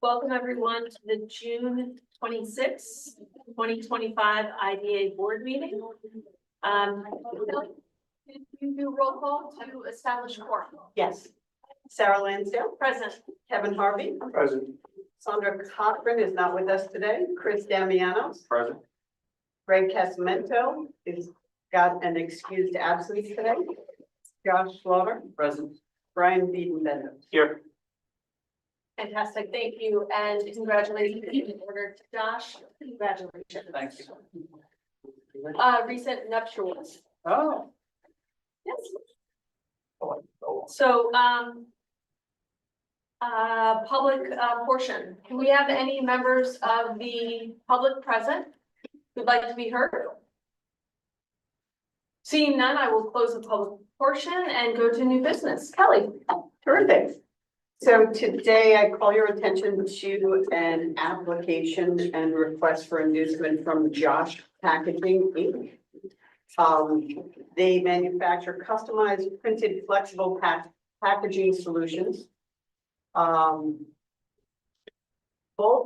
Welcome everyone to the June 26th, 2025 IDA board meeting. Did you do roll call to establish quorum? Yes. Sarah Lansdale. Present. Kevin Harvey. Present. Sandra Cochran is not with us today. Chris Damianos. Present. Greg Casamento is got an excused absence today. Josh Slaughter. Present. Brian Biedenbender. Here. Fantastic, thank you, and congratulations in order to Josh. Congratulations. Thanks. Recent nuptials. Oh. Yes. So, public portion. Can we have any members of the public present who'd like to be heard? Seeing none, I will close the public portion and go to new business. Kelly. Terrific. So today I call your attention to an application and request for inducement from Josh Packaging Inc. They manufacture customized printed flexible packaging solutions. Both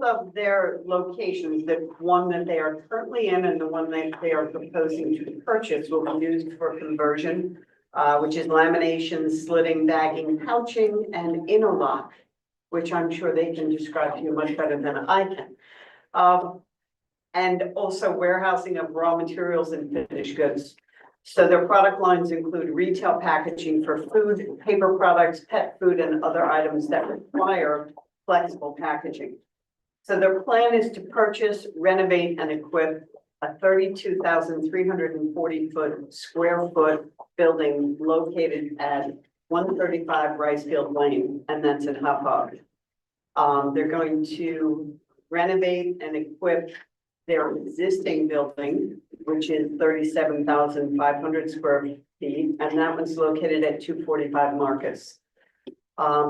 of their locations, the one that they are currently in and the one that they are proposing to purchase, will be used for conversion, which is lamination, slitting, bagging, pouching, and interlock, which I'm sure they can describe to you much better than I can. And also warehousing of raw materials and finished goods. So their product lines include retail packaging for food, paper products, pet food, and other items that require flexible packaging. So their plan is to purchase, renovate, and equip a 32,340 square foot building located at 135 Ricefield Lane, and that's in Hauppauge. They're going to renovate and equip their existing building, which is 37,500 square feet, and that one's located at 245 Marcus.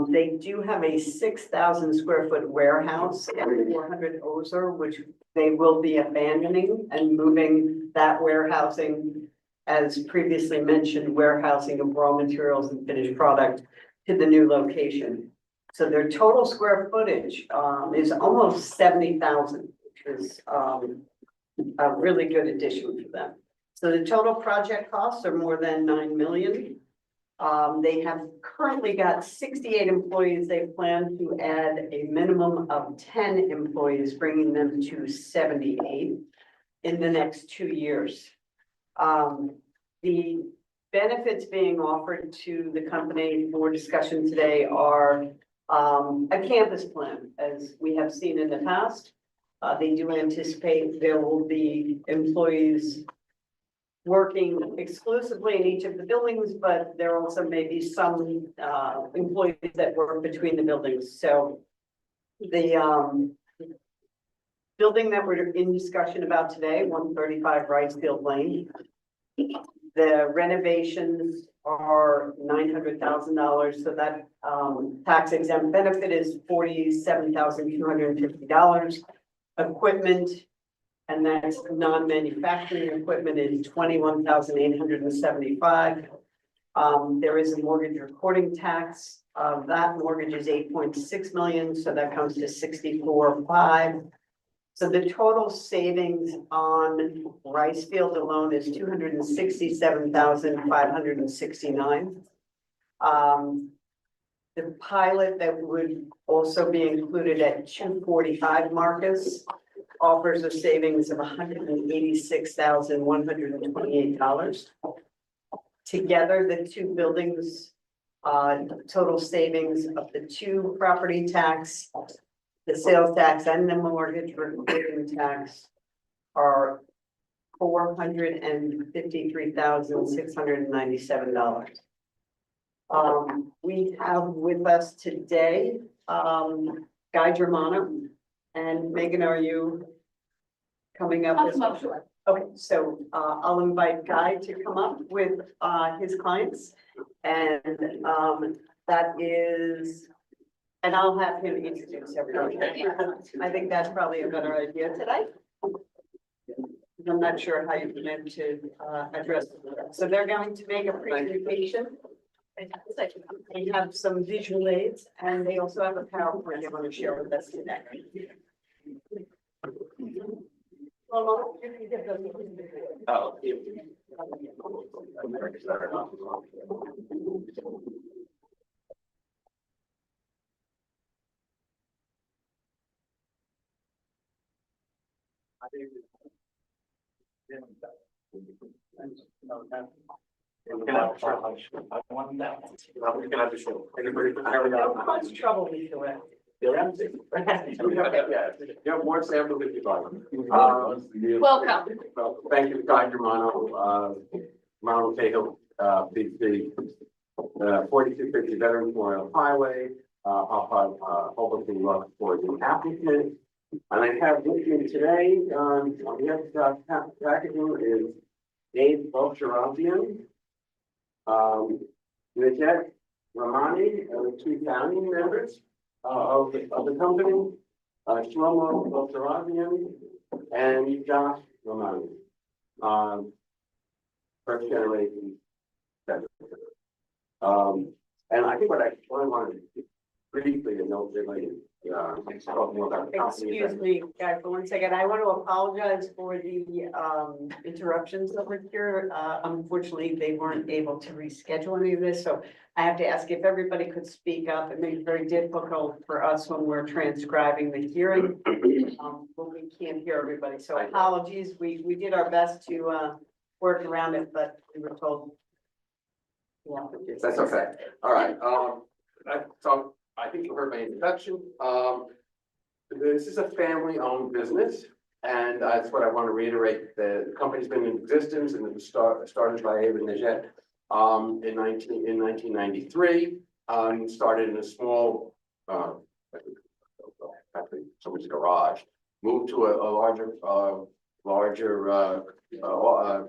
They do have a 6,000 square foot warehouse at 400 Ozer, which they will be abandoning and moving that warehousing, as previously mentioned, warehousing of raw materials and finished product to the new location. So their total square footage is almost 70,000, which is a really good addition for them. So the total project costs are more than 9 million. They have currently got 68 employees. They plan to add a minimum of 10 employees, bringing them to 78 in the next 2 years. The benefits being offered to the company for discussion today are a campus plan, as we have seen in the past. They do anticipate there will be employees working exclusively in each of the buildings, but there also may be some employees that work between the buildings. So the building that we're in discussion about today, 135 Ricefield Lane, the renovations are $900,000. So that tax exempt benefit is $47,250. Equipment, and that's non-manufacturing equipment, is $21,875. There is a mortgage recording tax. That mortgage is 8.6 million, so that comes to 64.5. So the total savings on Ricefield alone is 267,569. The pilot that would also be included at 245 Marcus offers a savings of $186,128. Together, the two buildings, total savings of the two property tax, the sales tax, and the mortgage recording tax are $453,697. We have with us today, Guy Germano and Megan, are you coming up? Okay, so I'll invite Guy to come up with his clients, and that is, and I'll have him introduce everybody. I think that's probably a better idea today. I'm not sure how you plan to address it. So they're going to make a presentation. They have some visual aids and they also have a PowerPoint they want to share with us today. Oh. No cause trouble either way. You're empty. You have more samples if you'd like. Welcome. Well, thank you, Dr. Mono Cahill, the 4250 Veterans Memorial Highway, hopefully look for the applicant. And I have with me today, on behalf of packaging is Dave Bolsharabian, Najat Ramani, the two founding members of the company, Shlomo Bolsharabian, and Josh Ramani, first generation. And I think what I wanted to briefly and note really, talk more about the company. Excuse me, guys, for 1 second. I want to apologize for the interruptions over here. Unfortunately, they weren't able to reschedule any of this, so I have to ask if everybody could speak up. It makes it very difficult for us when we're transcribing the hearing. When we can't hear everybody, so apologies. We did our best to work around it, but we were told. Yeah. That's okay. All right. So I think you heard my introduction. This is a family-owned business, and that's what I want to reiterate. The company's been in existence, and it was started by Ava Najat in 1993. Started in a small, actually someone's garage. Moved to a larger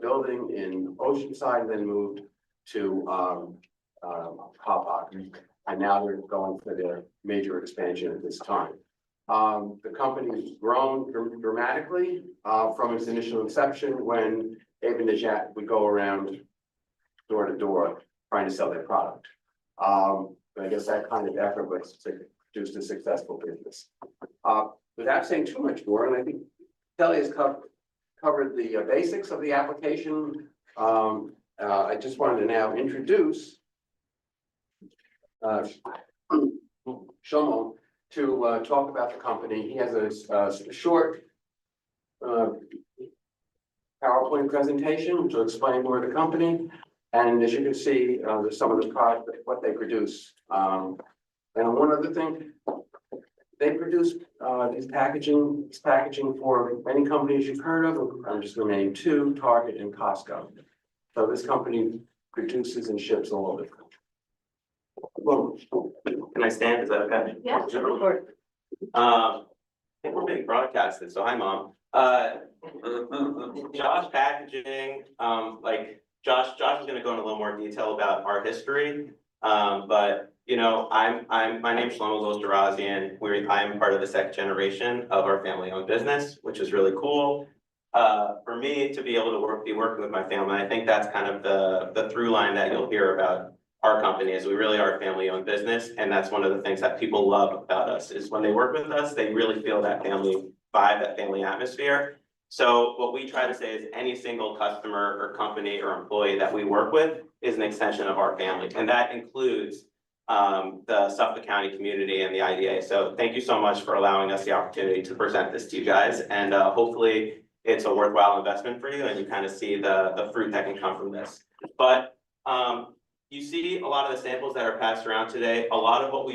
building in Oceanside, then moved to Hop. And now they're going for their major expansion at this time. The company has grown dramatically from its initial inception when Ava Najat would go around door to door trying to sell their product. But I guess that kind of effort was to produce a successful business. Without saying too much more, and I think Kelly has covered the basics of the application. I just wanted to now introduce Shlomo to talk about the company. He has a short PowerPoint presentation to explain more of the company. And as you can see, there's some of the product, what they produce. And one other thing, they produce this packaging for many companies you've heard of. I'm just going to name two: Target and Costco. So this company produces and ships all over the country. Well, can I stand? Is that okay? Yeah. Sure. I think we're being broadcasted, so hi, Mom. Josh Packaging, Josh is gonna go into a little more detail about our history. But you know, my name's Shlomo Bolsharabian. I'm part of the second generation of our family-owned business, which is really cool. For me to be able to be working with my family, I think that's kind of the through line that you'll hear about our company is we really are a family-owned business, and that's one of the things that people love about us is when they work with us, they really feel that family vibe, that family atmosphere. So what we try to say is any single customer or company or employee that we work with is an extension of our family, and that includes the Suffolk County community and the IDA. So thank you so much for allowing us the opportunity to present this to you guys, and hopefully it's a worthwhile investment for you and you kind of see the fruit that can come from this. But you see a lot of the samples that are passed around today. A lot of what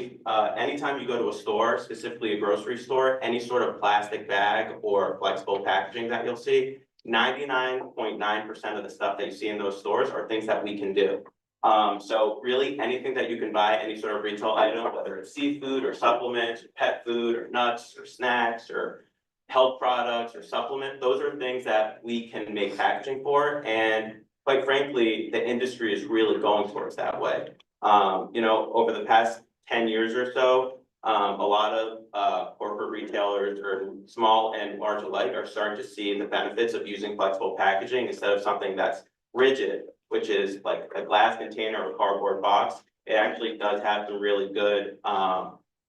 anytime you go to a store, specifically a grocery store, any sort of plastic bag or flexible packaging that you'll see, 99.9% of the stuff that you see in those stores are things that we can do. So really anything that you can buy, any sort of retail item, whether it's seafood or supplements, pet food or nuts or snacks or health products or supplement, those are things that we can make packaging for. And quite frankly, the industry is really going towards that way. You know, over the past 10 years or so, a lot of corporate retailers or small and large alike are starting to see the benefits of using flexible packaging instead of something that's rigid, which is like a glass container or a cardboard box. it actually does have some really good,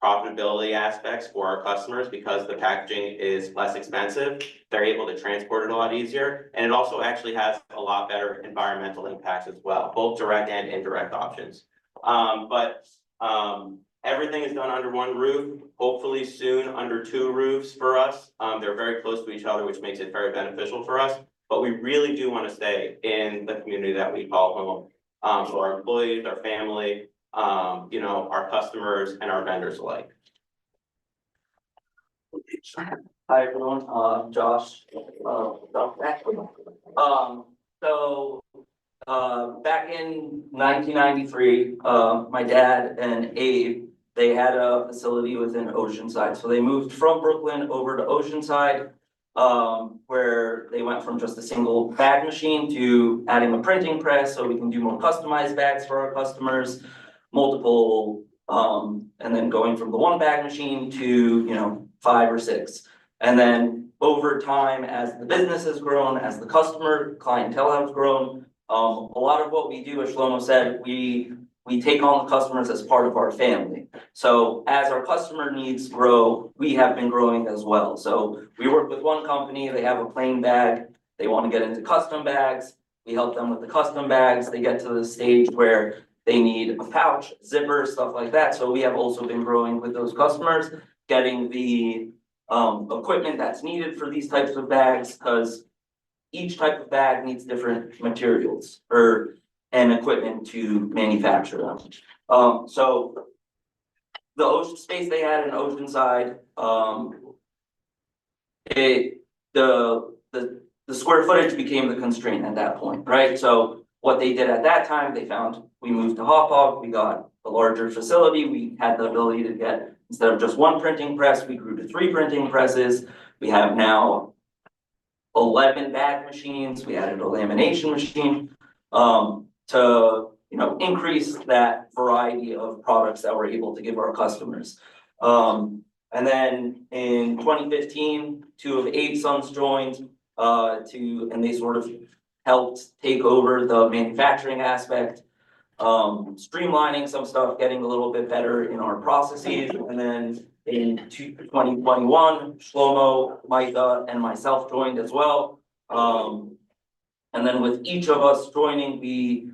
profitability aspects for our customers because the packaging is less expensive. They're able to transport it a lot easier, and it also actually has a lot better environmental impacts as well, both direct and indirect options. Everything is done under one roof, hopefully soon under two roofs for us. They're very close to each other, which makes it very beneficial for us. But we really do want to stay in the community that we call home, for our employees, our family, our customers and our vendors alike. Hi, everyone, Josh, back in 1993, my dad and Abe, they had a facility within Oceanside, so they moved from Brooklyn over to Oceanside, where they went from just a single bag machine to adding a printing press, so we can do more customized bags for our customers, multiple, and then going from the one bag machine to, 5 or 6. And then over time, as the business has grown, as the customer clientele has grown, a lot of what we do, as Shlomo said, we take on the customers as part of our family. So as our customer needs grow, we have been growing as well. So we work with one company, they have a plain bag, they want to get into custom bags, we help them with the custom bags, they get to the stage where they need a pouch, zipper, stuff like that. So we have also been growing with those customers, getting the equipment that's needed for these types of bags, because each type of bag needs different materials and equipment to manufacture them. So the ocean space they had in Oceanside, the square footage became the constraint at that point, right? So what they did at that time, they found we moved to Hauppauge, we got a larger facility, we had the ability to get, instead of just one printing press, we grew to 3 printing presses. We have now 11 bag machines, we added a lamination machine, to increase that variety of products that we're able to give our customers. And then in 2015, 2 of Abe's sons joined, and they sort of helped take over the manufacturing aspect, streamlining some stuff, getting a little bit better in our processes. And then in 2021, Shlomo, Micah, and myself joined as well. And then with each of us joining, we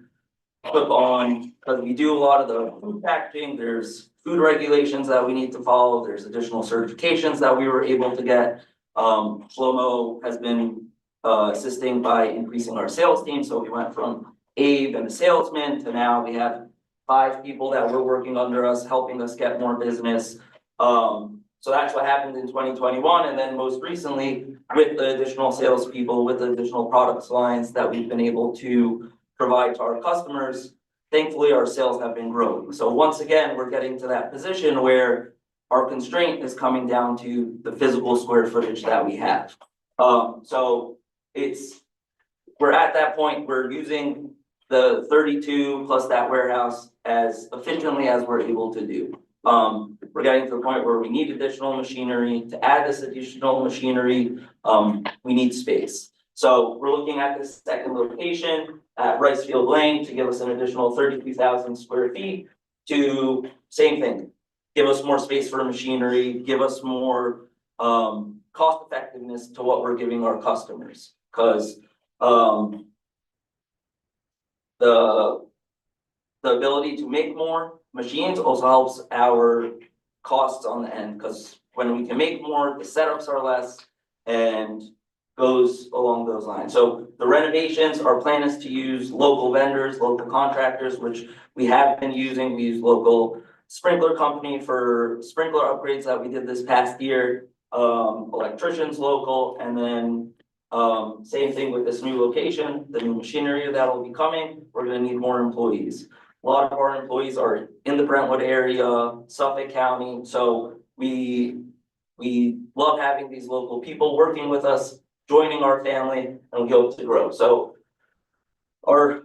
took on, because we do a lot of the food packaging, there's food regulations that we need to follow, there's additional certifications that we were able to get. Shlomo has been assisting by increasing our sales team, so we went from Abe and a salesman to now we have 5 people that were working under us, helping us get more business. So that's what happened in 2021, and then most recently, with the additional salespeople, with the additional product lines that we've been able to provide to our customers, thankfully our sales have been growing. So once again, we're getting to that position where our constraint is coming down to the physical square footage that we have. So we're at that point, we're using the 32 plus that warehouse as efficiently as we're able to do. We're getting to the point where we need additional machinery. To add this additional machinery, we need space. So we're looking at this second location at Ricefield Lane to give us an additional 32,000 square feet to, same thing, give us more space for machinery, give us more cost effectiveness to what we're giving our customers. Because the ability to make more machines also helps our costs on the end, because when we can make more, the setups are less and goes along those lines. So the renovations, our plan is to use local vendors, local contractors, which we have been using. We use local sprinkler company for sprinkler upgrades that we did this past year, electricians local, and then same thing with this new location, the new machinery that will be coming, we're gonna need more employees. A lot of our employees are in the Brentwood area, Suffolk County, so we love having these local people working with us, joining our family, and we hope to grow. So our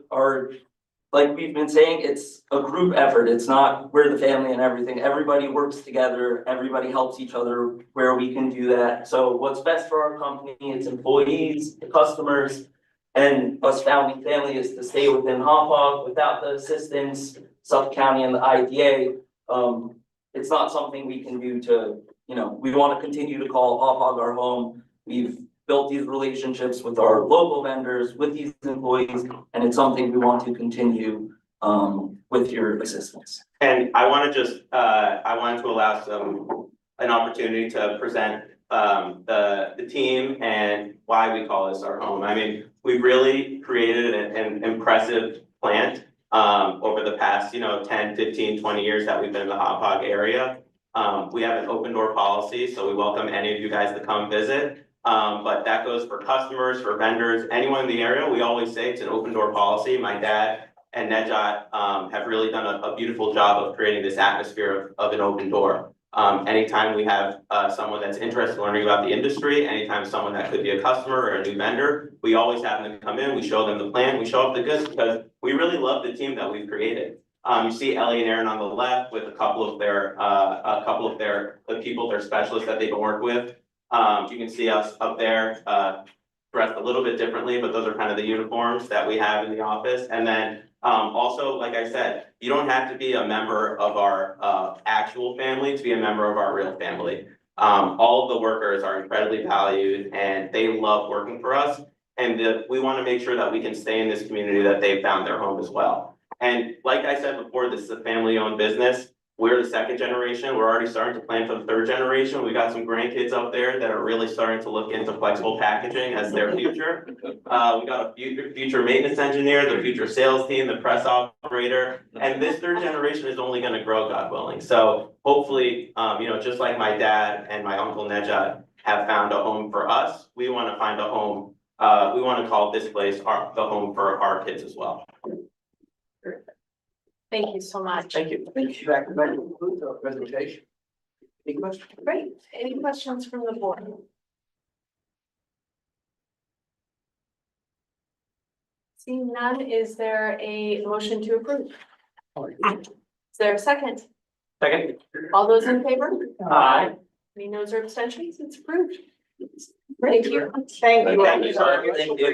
like we've been saying, it's a group effort. It's not we're the family and everything. Everybody works together, everybody helps each other where we can do that. So what's best for our company, its employees, the customers, and us founding family is to stay within Hauppauge without the assistance Suffolk County and the IDA, it's not something we can do to, we want to continue to call Hop Hog our home. We've built these relationships with our local vendors, with these employees, and it's something we want to continue with your assistance. And I want to just, I wanted to allow an opportunity to present the team and why we call this our home. I mean, we've really created an impressive plant over the past, 10, 15, 20 years that we've been in the Hop Hog area. We have an open door policy, so we welcome any of you guys to come visit. But that goes for customers, for vendors, anyone in the area. We always say it's an open door policy. My dad and Nejat have really done a beautiful job of creating this atmosphere of an open door. Anytime we have someone that's interested in learning about the industry, anytime someone that could be a customer or a new vendor, we always have them come in, we show them the plan, we show off the goods because we really love the team that we've created. You see Ellie and Aaron on the left with a couple of the people, their specialists that they've been worked with. You can see us up there dressed a little bit differently, but those are kind of the uniforms that we have in the office. And then also, like I said, you don't have to be a member of our actual family to be a member of our real family. All of the workers are incredibly valued and they love working for us. And we want to make sure that we can stay in this community that they found their home as well. And like I said before, this is a family-owned business. We're the second generation. We're already starting to plan for the third generation. We got some grandkids up there that are really starting to look into flexible packaging as their future. We got a future maintenance engineer, the future sales team, the press operator, and this third generation is only going to grow, God willing. So hopefully, just like my dad and my uncle Nejat have found a home for us, we want to find a home. We want to call this place the home for our kids as well. Thank you so much. Thank you. Thank you. That concludes our presentation. Any questions? Great. Any questions from the board? Seeing none, is there a motion to approve? Is there a second? Second. All those in favor? Aye. Any noes or abstentions? It's approved. Thank you. Thank you. Thank you, sir. Thank you.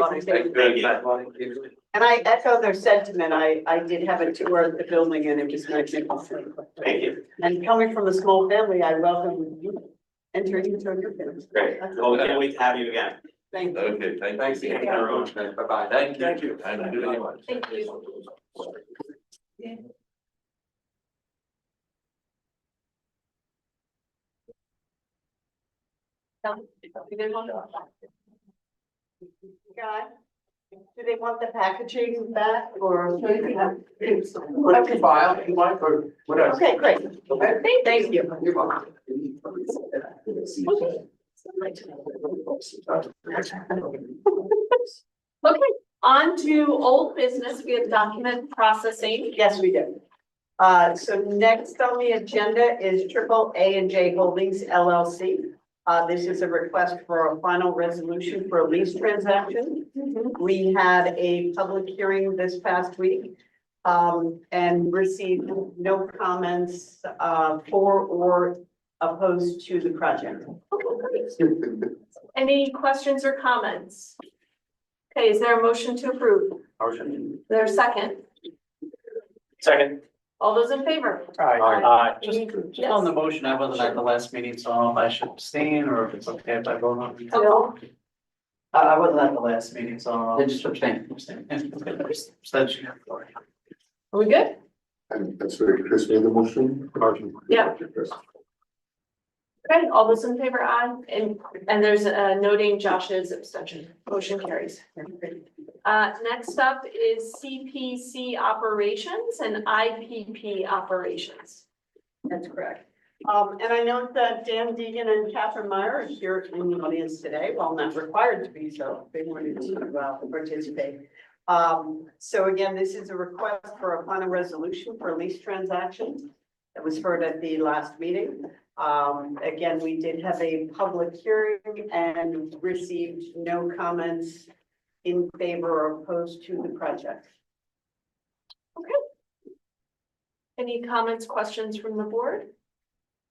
And I echo their sentiment. I did have a tour of the building and it was magnificent. Thank you. And coming from a small family, I welcome you entering into your family. Great. Well, we can't wait to have you again. Thank you. Okay, thanks. Thank you, everyone. Bye-bye. Thank you. Thank you. Guy, do they want the packaging back or? Whatever you file, if you want, or whatever. Okay, great. Thank you. You're welcome. Okay, on to old business. We have document processing. Yes, we do. So next on the agenda is Triple A and J Holdings LLC. This is a request for a final resolution for a lease transaction. We had a public hearing this past week and received no comments for or opposed to the project. Any questions or comments? Okay, is there a motion to approve? Motion. Is there a second? Second. All those in favor? Just on the motion, I wasn't at the last meeting, so I don't know if I should abstain or if it's okay if I vote on it. No. I wasn't at the last meeting, so. Then just abstain. Abstain. Okay, abstention. Are we good? And that's very Chris made the motion. Yeah. Okay, all those in favor, aye, and there's a noting Josh's abstention, motion carries. Next up is CPC operations and IPP operations. That's correct. And I note that Dan Deegan and Catherine Meyer are here in the audience today, while not required to be so. They wanted to participate. So again, this is a request for a final resolution for a lease transaction that was heard at the last meeting. Again, we did have a public hearing and received no comments in favor or opposed to the project. Okay. Any comments, questions from the board?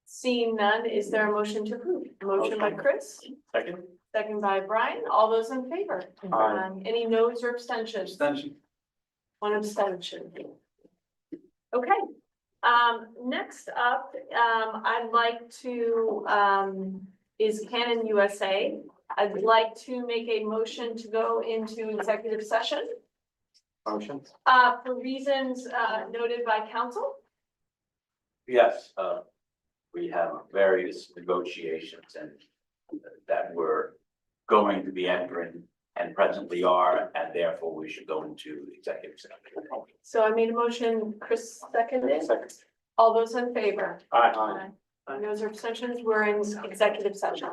Seeing none, is there a motion to approve? Motion by Chris, Second. second by Brian. All those in favor? Any noes or abstentions? Abstention. One abstention. Okay, next up, I'd like to, is Canon USA. I'd like to make a motion to go into executive session, Motion? for reasons, noted by council. Yes, we have various negotiations and that we're going to be entering and presently are, and therefore we should go into executive session. So I made a motion, Chris seconded. Second. All those in favor? Aye. Those are abstentions, we're in executive session.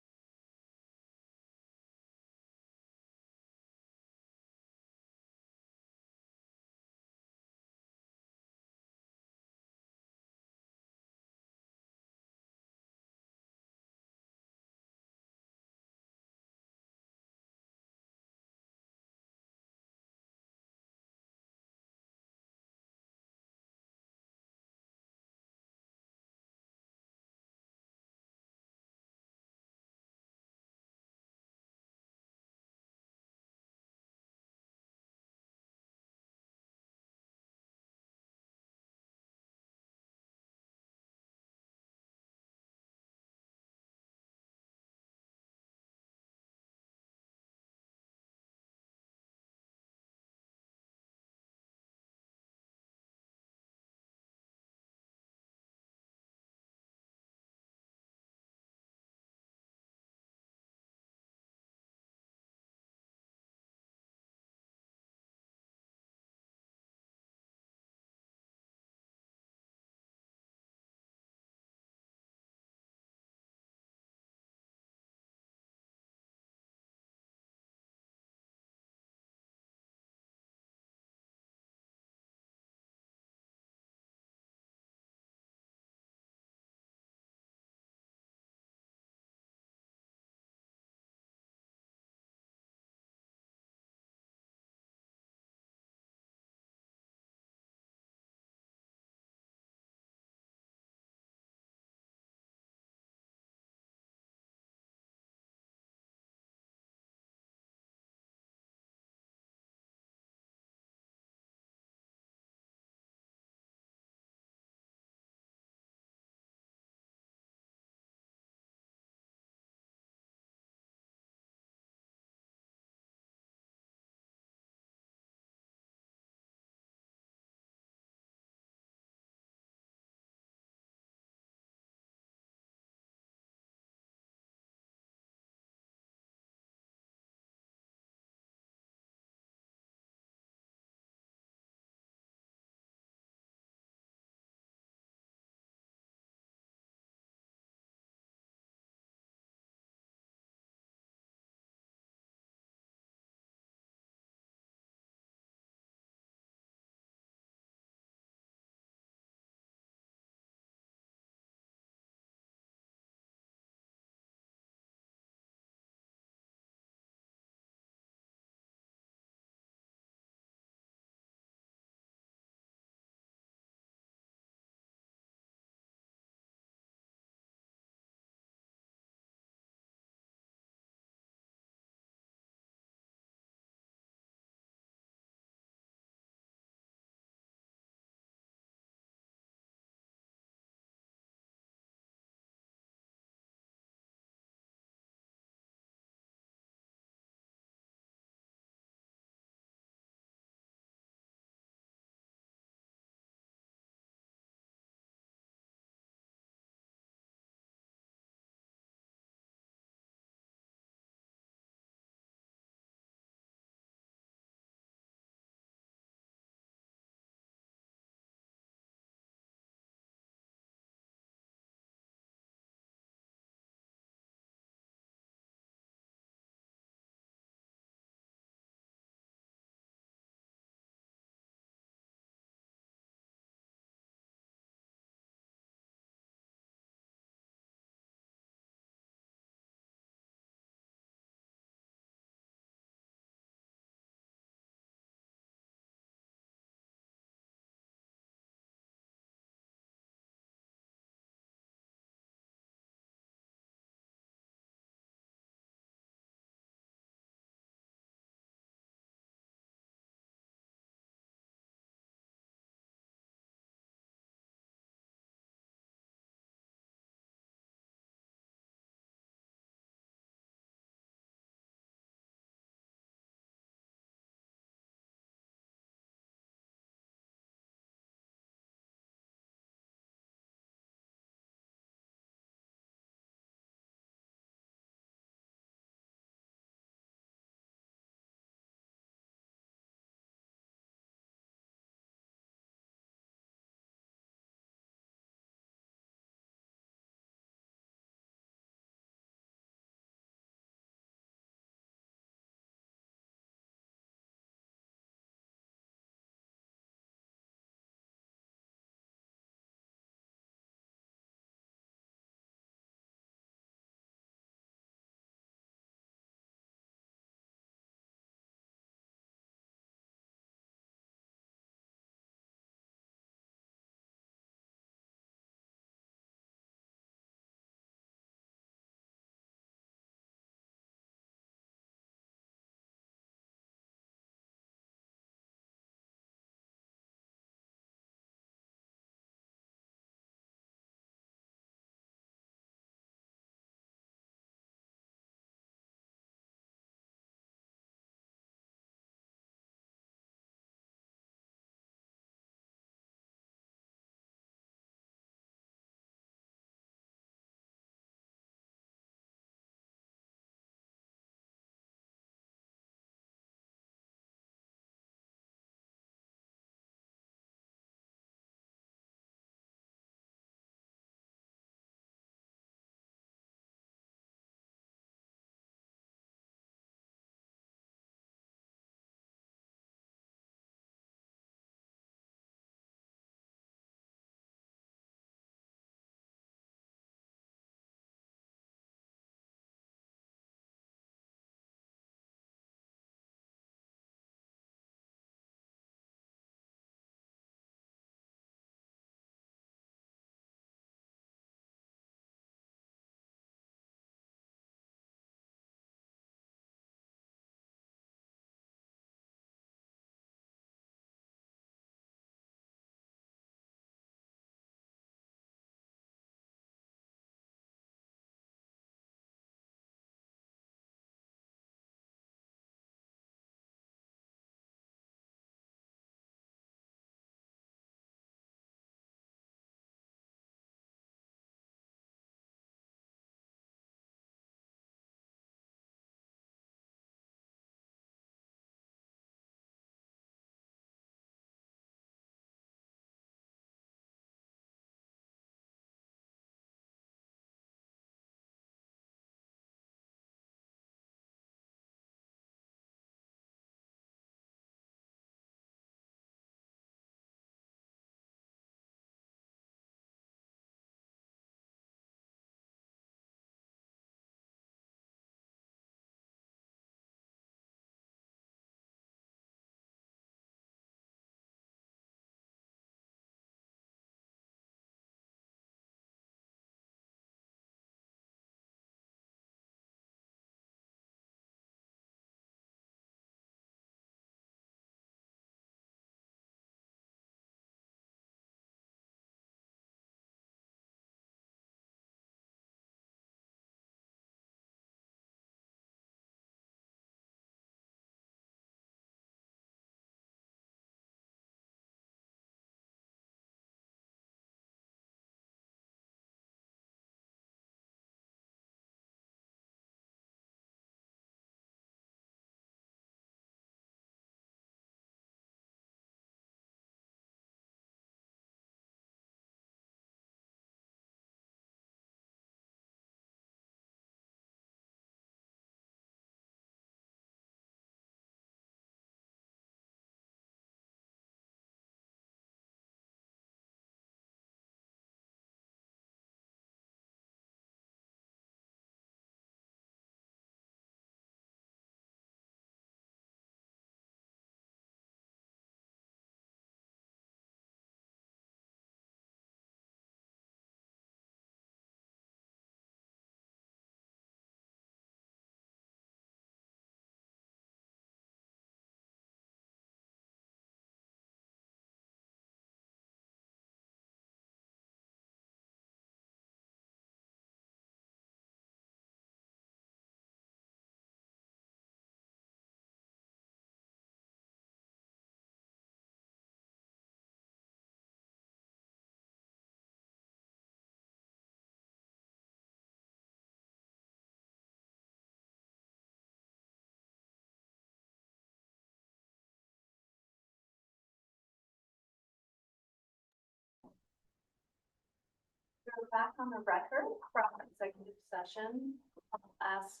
back on the record from executive session. I'll ask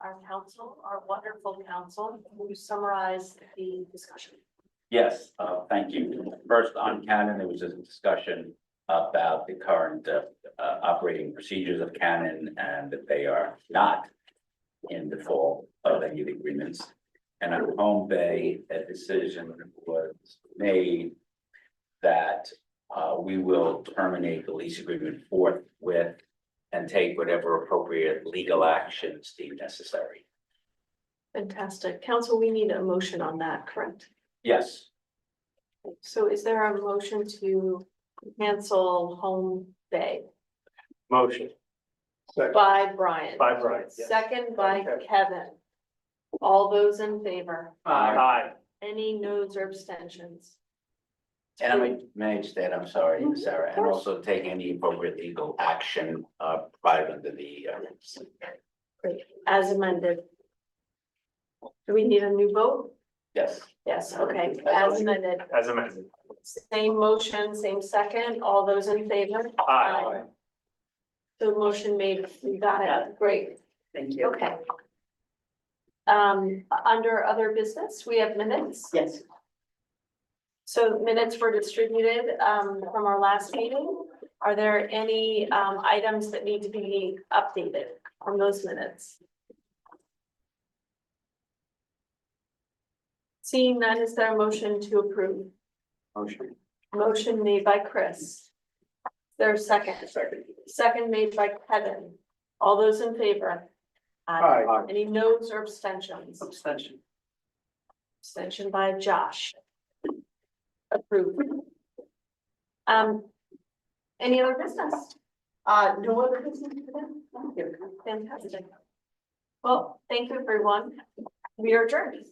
our council, our wonderful council, to summarize the discussion. Yes, thank you. First, on Canon, there was a discussion about the current operating procedures of Canon and that they are not in default of any of the agreements. And on Home Bay, a decision was made that we will terminate the lease agreement forthwith and take whatever appropriate legal actions deemed necessary. Fantastic. Council, we need a motion on that, correct? Yes, So is there a motion to cancel Home Bay Motion. by Brian? By Brian, yes. Second by Okay. Kevin. All those in favor? Aye. Any noes or abstentions? and may I just add, I'm sorry, Sarah, and also take any appropriate legal action provided under the Great, as amended. Do we need a new vote? yes. Yes, okay, as amended. As amended. Same motion, same second. All those in favor? Aye. So motion made, we got it, great, Thank you. okay. Under other business, we have minutes. Yes. So minutes were distributed, from our last meeting. Are there any, items that need to be updated on those minutes? Seeing none, is there a motion to approve? Motion. Motion made by Chris. Is there a second? Second made by Kevin. All those in favor? Aye. Any noes or abstentions? Abstention. Abstention by Josh. Approved. Any other business? No other business for them? Thank you. Fantastic. Well, thank you, everyone. We are adjourned.